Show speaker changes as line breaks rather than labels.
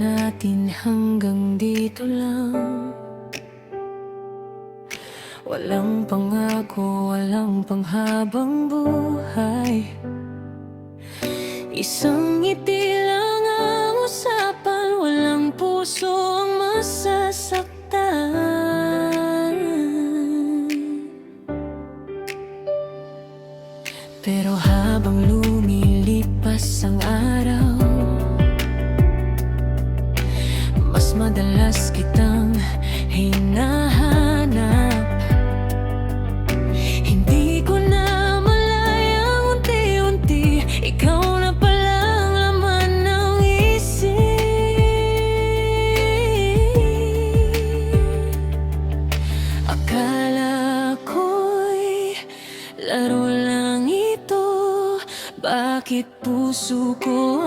natin hanggang dito lang. Walang pangako, walang panghabang buhay. Isang ngiti lang ang usapan, walang puso ang masasaktan. Pero habang lumilipas ang araw, mas madalas kitang hinahanap. Hindi ko na malayang unti-unti ikaw na palang laman ng isip. Akala ko'y laro lang ito, bakit puso ko